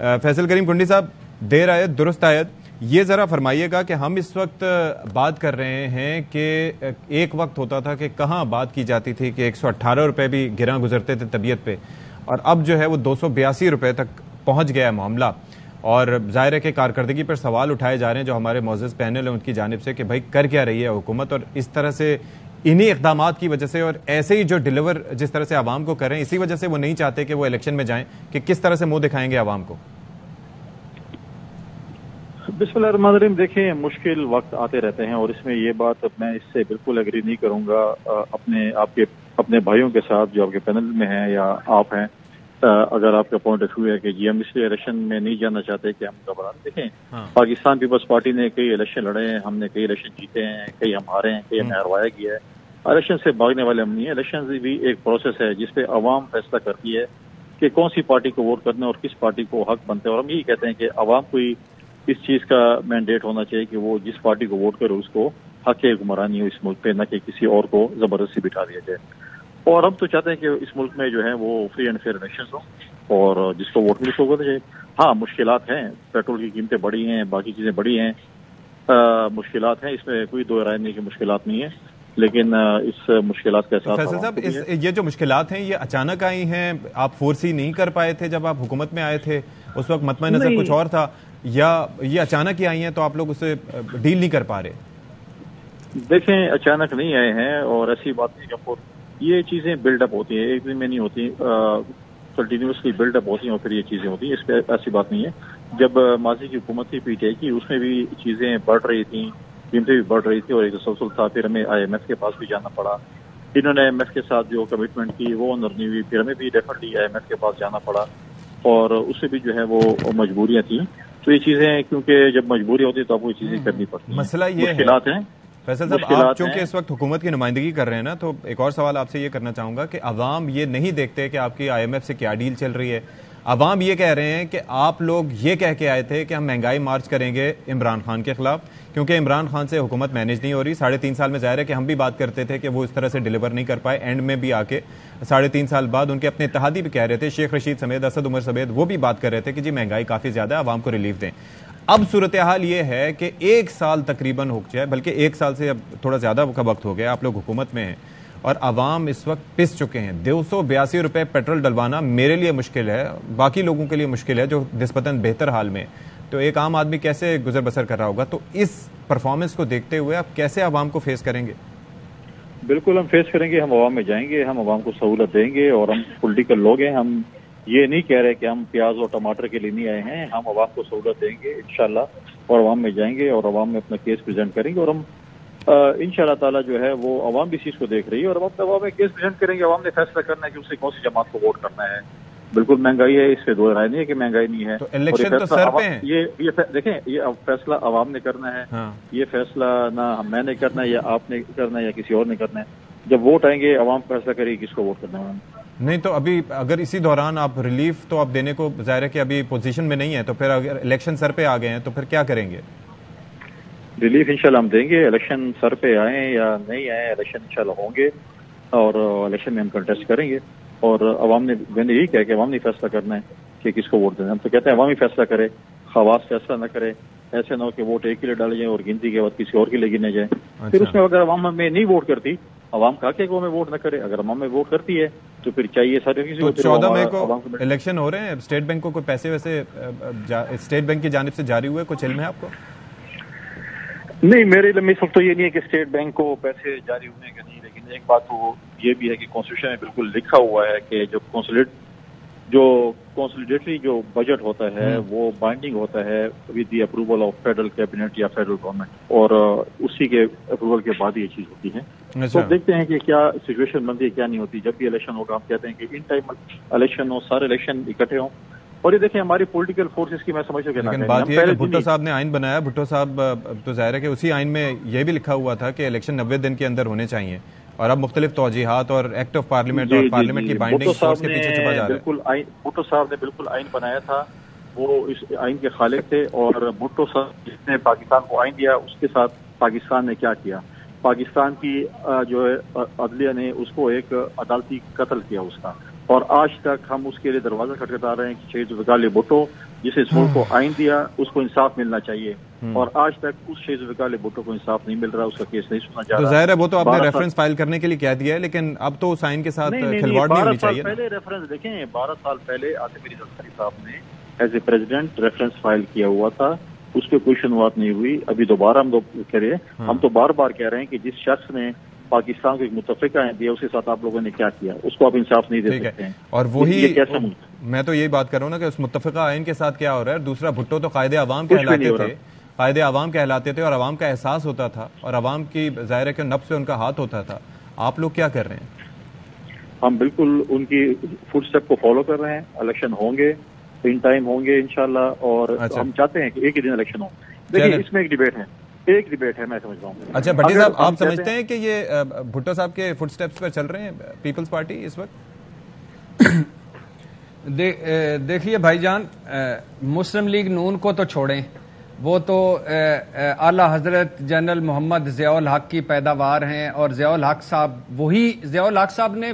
फैसल करीम कुंडी साहब, देर आयत दुरुस्त आयत, ये ज़रा फरमाइएगा कि हम इस वक्त बात कर रहे हैं कि एक वक्त होता था कि कहाँ बात की जाती थी कि 118 रुपये भी गिरा गुजरते थे तबीयत पे, और अब जो है वो 282 रुपये तक पहुँच गया है मामला। और ज़ाहिर है कि कारकर्दगी पर सवाल उठाए जा रहे हैं जो हमारे मोअज़्ज़ज़ पैनल है उनकी जानिब से कि भाई कर क्या रही है हुकूमत, और इस तरह से इन्हीं इक़दामात की वजह से और ऐसे ही जो डिलीवर जिस तरह से आवाम को कर रहे हैं, इसी वजह से वो नहीं चाहते कि वो इलेक्शन में जाएं, कि किस तरह से मुंह दिखाएंगे आवाम को। बिस्मिल्लाहिर्रहमानिर्रहीम, देखें मुश्किल वक्त आते रहते हैं और इसमें ये बात मैं इससे बिल्कुल एग्री नहीं करूंगा अपने भाइयों के साथ जो आपके पैनल में हैं या आप हैं। अगर आपका पॉइंट ऑफ व्यू है कि जी हम इसलिए इलेक्शन में नहीं जाना चाहते कि हम घबरा, देखें पाकिस्तान पीपल्स पार्टी ने कई इलेक्शन लड़े हैं, हमने कई इलेक्शन जीते हैं, कई हम हारे हैं, कई हमें हरवाया गया है। इलेक्शन से भागने वाले हम नहीं है। इलेक्शन भी एक प्रोसेस है जिसपे अवाम फैसला करती है कि कौन सी पार्टी को वोट करना है और किस पार्टी को हक बनते हैं। और हम यही कहते हैं कि अवाम को इस चीज का मैंडेट होना चाहिए कि वो जिस पार्टी को वोट करे उसको हक हुक्मरानी हो इस मुल्क पे, न कि किसी और को जबरदस्ती बिठा दिया जाए। और हम तो चाहते हैं कि इस मुल्क में जो है वो फ्री एंड फेयर इलेक्शन हो और जिसको वोट मिले उसको वोट चाहिए। हाँ, मुश्किलात हैं, पेट्रोल की कीमतें बढ़ी हैं, बाकी चीजें बढ़ी हैं, मुश्किलात हैं, इसमें कोई दो राय नहीं कि मुश्किलात नहीं है, लेकिन इस मुश्किलात के साथ फैसल साहब ये जो मुश्किलात हैं ये अचानक आई हैं, आप फोर्सी नहीं कर पाए थे जब आप हुकूमत में आए थे, उस वक्त मतम नजर कुछ और था, या ये अचानक ही आई हैं तो आप लोग उससे डील नहीं कर पा रहे? देखें, अचानक नहीं आए हैं और ऐसी बात नहीं कि ये चीजें बिल्डअप होती है, एक दिन में नहीं होती, कंटिन्यूसली बिल्डअप होती हैं और फिर ये चीजें होती हैं। इस पर ऐसी बात नहीं है। जब माजी की हुकूमत थी पीटीआई की, उसमें भी चीजें बढ़ रही थी, कीमतें भी बढ़ रही थी और एक तसलसल था। फिर हमें IMF के पास भी जाना पड़ा, इन्होंने IMF के साथ जो कमिटमेंट की वो ऑनर नहीं हुई, फिर हमें भी डेफिनेटली IMF के पास जाना पड़ा और उससे भी जो है वो मजबूरियां थी। तो ये चीजें क्योंकि जब मजबूरी होती है तो आपको ये चीजें करनी पड़ती हैं। मसला ये मुश्किलात हैं। फैसल साहब, आप चूंकि इस वक्त हुकूमत की नुमाइंदगी कर रहे हैं ना, तो एक और सवाल आपसे ये करना चाहूंगा कि अवाम ये नहीं देखते कि आपकी IMF से क्या डील चल रही है। अवाम ये कह रहे हैं कि आप लोग ये कह के आए थे कि हम महंगाई मार्च करेंगे इमरान खान के खिलाफ, क्योंकि इमरान खान से हुकूमत मैनेज नहीं हो रही। 3.5 साल में ज़ाहिर है कि हम भी बात करते थे कि वो इस तरह से डिलीवर नहीं कर पाए। एंड में भी आके 3.5 साल बाद उनके अपने इत्तेहादी भी कह रहे थे, शेख रशीद समेत, असद उमर समेत, वो भी बात कर रहे थे कि जी महंगाई काफ़ी ज़्यादा है, आवाम को रिलीफ दें। अब सूरत हाल ये है कि 1 साल तकरीबन हो जाए, बल्कि 1 साल से अब थोड़ा ज़्यादा का वक्त हो गया, आप लोग हुकूमत में हैं और अवाम इस वक्त पिस चुके हैं। 282 रुपये पेट्रोल डलवाना मेरे लिए मुश्किल है, बाकी लोगों के लिए मुश्किल है जो निस्बतन बेहतर हाल में, तो एक आम आदमी कैसे गुजर बसर कर रहा होगा। तो इस परफॉर्मेंस को देखते हुए आप कैसे अवाम को फेस करेंगे? बिल्कुल हम फेस करेंगे, हम अवाम में जाएंगे, हम अवाम को सहूलत देंगे और हम पॉलिटिकल लोग हैं। हम ये नहीं कह रहे कि हम प्याज और टमाटर के लिए नहीं आए हैं, हम अवाम को सहूलत देंगे इंशाल्लाह और अवाम में जाएंगे और अवाम में अपना केस प्रेजेंट करेंगे और हम इंशाल्लाह ताला जो है वो अवाम भी इस चीज को देख रही है और अवाम में केस प्रेजेंट करेंगे। अवाम ने फैसला करना है कि उसे कौन सी जमात को वोट करना है। बिल्कुल महंगाई है, इससे दो राय नहीं है कि महंगाई नहीं है, तो इलेक्शन तो सर पे है। ये देखें, ये फैसला अवाम ने करना है। ये फैसला ना मैंने करना है या आपने करना है या किसी और ने करना है। जब वोट आएंगे अवाम फैसला करेगी किसको वोट करना है। नहीं तो अभी अगर इसी दौरान आप रिलीफ तो आप देने को जाहिर है कि अभी पोजीशन में नहीं है, तो फिर अगर इलेक्शन सर पे आ गए हैं तो फिर क्या करेंगे? रिलीफ इंशाल्लाह हम देंगे, इलेक्शन सर पे आए या नहीं आए, इलेक्शन इंशाल्लाह होंगे और इलेक्शन में हम कंटेस्ट करेंगे और अवाम ने, मैंने यही कहा कि अवाम ने फैसला करना है कि किसको वोट देना है। हम तो कहते हैं अवाम ही फैसला करे, खवास फैसला न करे। ऐसे ना हो कि वोट एक के लिए डाले जाए और गिनती के बाद किसी और के लिए गिने जाए। फिर उसमें अगर अवाम में नहीं वोट करती, अवाम का क्या वो में वोट न करे, अगर अवाम में वोट करती है तो फिर चाहिए सारे किसी को। 14 मई को इलेक्शन हो रहे हैं, स्टेट बैंक को कोई पैसे वैसे स्टेट बैंक की जानिब से जारी हुए, कुछ इल्म है आपको? नहीं, मेरे इल्म में इस वक्त तो ये नहीं है कि स्टेट बैंक को पैसे जारी हुए कि नहीं, लेकिन एक बात तो ये भी है कि कॉन्स्टिट्यूशन में बिल्कुल लिखा हुआ है कि जो कंसोलिडेटरी जो बजट होता है वो बाइंडिंग होता है with the approval of federal cabinet या फेडरल गवर्नमेंट और उसी के अप्रूवल के बाद ये चीज होती है। तो देखते हैं कि क्या सिचुएशन बनती है क्या नहीं होती। जब भी इलेक्शन होगा हम कहते हैं कि इन टाइम इलेक्शन हो, सारे इलेक्शन इकट्ठे हों। और ये देखें हमारी पॉलिटिकल फोर्सेस की मैं समझ चुका लेकिन बात यह है कि भुट्टो साहब ने आइन बनाया, भुट्टो साहब तो जाहिर है कि उसी आइन में यह भी लिखा हुआ था कि इलेक्शन 90 दिन के अंदर होने चाहिए और अब मुख्तलिफ तौजीहात और एक्ट ऑफ पार्लियामेंट और पार्लियामेंट की बाइंडिंग फोर्स के पीछे छुपा जा रहा है। भुट्टो साहब ने बिल्कुल आइन बनाया था, वो इस आइन के खालिक थे और भुट्टो साहब जिसने पाकिस्तान को आइन दिया उसके साथ पाकिस्तान ने क्या किया, पाकिस्तान की जो है अदलिया ने उसको एक अदालती कत्ल किया उसका, और आज तक हम उसके लिए दरवाजा खटखटा रहे हैं कि शहीद वकाली भुट्टो जिसे इस मुल्क को आइन दिया उसको इंसाफ मिलना चाहिए, और आज तक उस शेख जुल्फिकार अली भुट्टो को इंसाफ नहीं मिल रहा, उसका केस नहीं सुना जा रहा। तो जाहिर है वो तो आपने रेफरेंस फाइल करने के लिए कह दिया है, लेकिन अब तो उस आइन के साथ खिलवाड़ नहीं होनी चाहिए। पहले रेफरेंस देखें, 12 साल पहले आसिफ अली जरदारी साहब ने as a president reference file किया हुआ था, उस पर कोई सुनवाई नहीं हुई। अभी दोबारा हम कह रहे हैं, हम तो बार बार कह रहे हैं कि जिस शख्स ने पाकिस्तान को एक मुतफ़िका दिया उसके साथ आप लोगों ने क्या किया, उसको आप इंसाफ नहीं दे सकते हैं। और वही मैं तो यही बात कर रहा हूँ ना कि उस मुतफ़िका आइन के साथ क्या हो रहा है। दूसरा, भुट्टो तो कायदे अवाम कहलाते थे, कायदे अवाम कहलाते थे और अवाम का एहसास होता था और अवाम की ज़ाहिर है कि नफ्स पे उनका हाथ होता था। आप लोग क्या कर रहे हैं? हम बिल्कुल उनकी फुट स्टेप को फॉलो कर रहे हैं। इलेक्शन होंगे, इन टाइम होंगे इंशाल्लाह, और हम चाहते हैं कि एक ही दिन इलेक्शन हो। देखिए, इसमें एक डिबेट है, मैं समझ रहा हूँ। अच्छा भट्टी साहब, आप समझते हैं कि ये भुट्टो साहब के फुट स्टेप्स पर चल रहे हैं पीपल्स पार्टी इस वक्त? देखिए भाईजान, मुस्लिम लीग नून को तो छोड़ें, वो तो आला हजरत जनरल मोहम्मद ज़ियाउल हक की पैदावार हैं, और ज़ियाउल हक साहब ने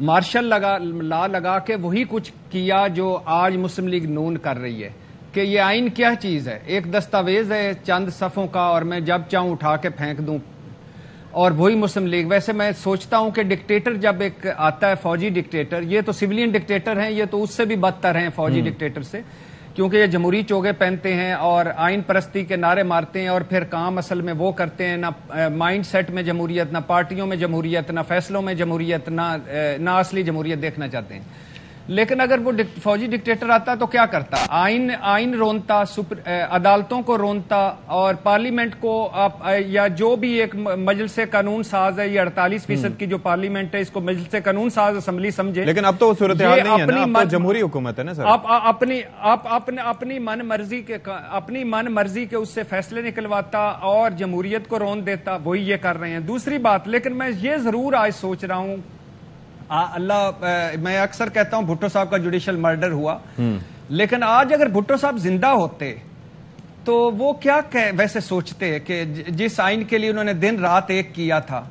मार्शल लॉ लगा के वही कुछ किया जो आज मुस्लिम लीग नून कर रही है। कि ये आइन क्या चीज़ है? एक दस्तावेज है चंद सफ़ों का, और मैं जब चाहूँ उठा के फेंक दूँ, और वही मुस्लिम लीग। वैसे मैं सोचता हूं कि डिक्टेटर जब एक आता है, फौजी डिक्टेटर, ये तो सिविलियन डिक्टेटर हैं, ये तो उससे भी बदतर हैं फौजी डिक्टेटर से, क्योंकि ये जमहूरी चोगे पहनते हैं और आइन परस्ती के नारे मारते हैं, और फिर काम असल में वो करते हैं, ना माइंड सेट में जमहूरियत, ना पार्टियों में जमहूरियत, ना फैसलों में जमहूरियत, ना असली जमहूरियत देखना चाहते हैं। लेकिन अगर वो फौजी डिक्टेटर आता तो क्या करता? आइन रोनता, अदालतों को रोनता, और पार्लियामेंट को या जो भी एक मजलिस कानून साज है, ये 48% की जो पार्लियामेंट है, इसको मजलिस कानून साज असेंबली समझे। लेकिन अब तो सूरत हाल नहीं है ना, अब तो जमहूरी हुकूमत है ना सर। अपनी मन मर्जी के उससे फैसले निकलवाता और जमहूरियत को रोन देता, वही ये कर रहे हैं। दूसरी बात, लेकिन मैं ये जरूर आज सोच रहा हूं, मैं अक्सर कहता हूं भुट्टो साहब का जुडिशियल मर्डर हुआ, लेकिन आज अगर भुट्टो साहब जिंदा होते तो वो क्या वैसे सोचते कि जिस आइन के लिए उन्होंने दिन रात एक किया था,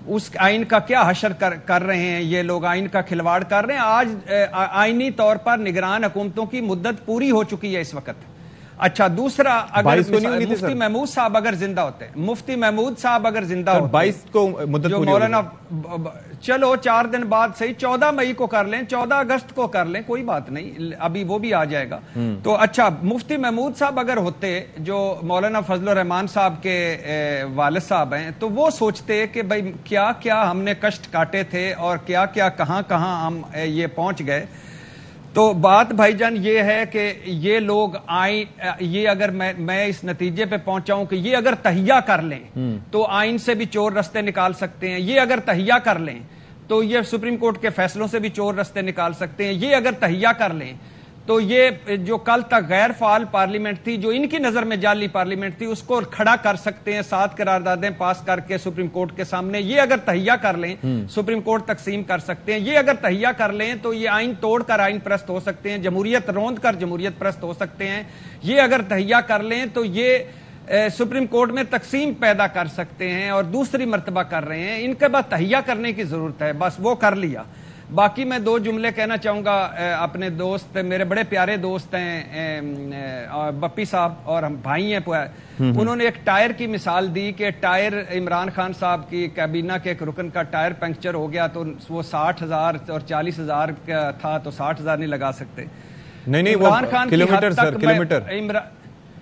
उस आइन का क्या हशर कर रहे हैं ये लोग, आइन का खिलवाड़ कर रहे हैं। आज आइनी तौर पर निगरान हुकूमतों की मुद्दत पूरी हो चुकी है इस वक्त। अच्छा, दूसरा, अगर मुफ्ती महमूद साहब अगर जिंदा होते, मुफ्ती महमूद साहब अगर जिंदा होते, 22 को मुद्दत जो मौलाना, चलो 4 दिन बाद सही, 14 मई को कर लें, 14 अगस्त को कर लें, कोई बात नहीं, अभी वो भी आ जाएगा। तो अच्छा, मुफ्ती महमूद साहब अगर होते, जो मौलाना फजलुर रहमान साहब के वालिद साहब हैं, तो वो सोचते कि भाई क्या क्या हमने कष्ट काटे थे और क्या क्या कहां कहां हम ये पहुंच गए। तो बात भाईजान ये है कि ये लोग ये अगर मैं इस नतीजे पे पहुंचा हूं कि ये अगर तहिया कर लें तो आइन से भी चोर रास्ते निकाल सकते हैं, ये अगर तहिया कर लें तो ये सुप्रीम कोर्ट के फैसलों से भी चोर रास्ते निकाल सकते हैं, ये अगर तहिया कर लें तो ये जो कल तक गैर फाल पार्लियामेंट थी, जो इनकी नजर में जाली पार्लियामेंट थी, उसको खड़ा कर सकते हैं, 7 करारदादें पास करके सुप्रीम कोर्ट के सामने। ये अगर तहिया कर लें, सुप्रीम कोर्ट तकसीम कर सकते हैं। ये अगर तहिया कर लें तो ये आइन तोड़कर आइन परस्त हो सकते हैं, जमहूरियत रोंद कर जमहूरियत परस्त हो सकते हैं। ये अगर तहिया कर लें तो ये सुप्रीम कोर्ट में तकसीम पैदा कर सकते हैं, और दूसरी मर्तबा कर रहे हैं। इनके बाद तहिया करने की जरूरत है, बस वो कर लिया। बाकी मैं 2 जुमले कहना चाहूंगा। अपने दोस्त, मेरे बड़े प्यारे दोस्त हैं बप्पी साहब, और हम भाई हैं, उन्होंने एक टायर की मिसाल दी कि टायर इमरान खान साहब की कैबिना के एक रुकन का टायर पंक्चर हो गया तो वो 60,000 और 40,000 का था, तो 60,000 नहीं लगा सकते। नहीं, इमरान खान किलोमीटर,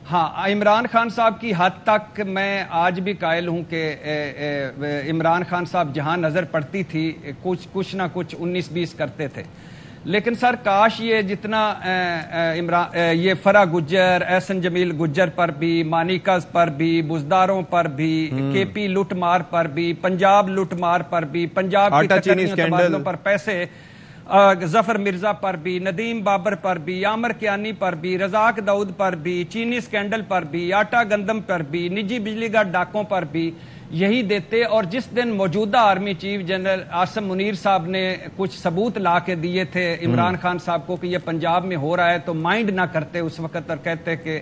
हाँ, इमरान खान साहब की हद तक मैं आज भी कायल हूं कि इमरान खान साहब जहां नजर पड़ती थी कुछ ना कुछ 19-20 करते थे। लेकिन सर, काश ये जितना ये फरा गुज्जर, एहसन जमील गुज्जर पर भी, मानिकस पर भी, बुजदारों पर भी, केपी लुटमार पर भी, पंजाब लुटमार पर भी, पंजाब की तबादलों पर पैसे, जफर मिर्जा पर भी, नदीम बाबर पर भी, आमर कियानी पर भी, रजाक दाऊद पर भी, चीनी स्कैंडल पर भी, आटा गंदम पर भी, निजी बिजली घाट डाकों पर भी यही देते। और जिस दिन मौजूदा army chief general Asim Munir साहब ने कुछ सबूत ला के दिए थे इमरान खान साहब को कि ये पंजाब में हो रहा है, तो माइंड ना करते उस वक्त और कहते कि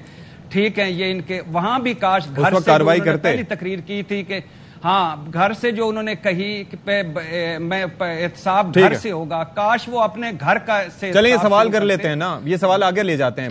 ठीक है ये इनके, वहां भी काश घर से कार्रवाई करते। पहली तकरीर की थी कि हाँ, घर से जो उन्होंने कही कि मैं एहतसाब घर से होगा, काश वो अपने घर का से। चलिए सवाल कर लेते हैं ना, ये सवाल आगे ले जाते हैं।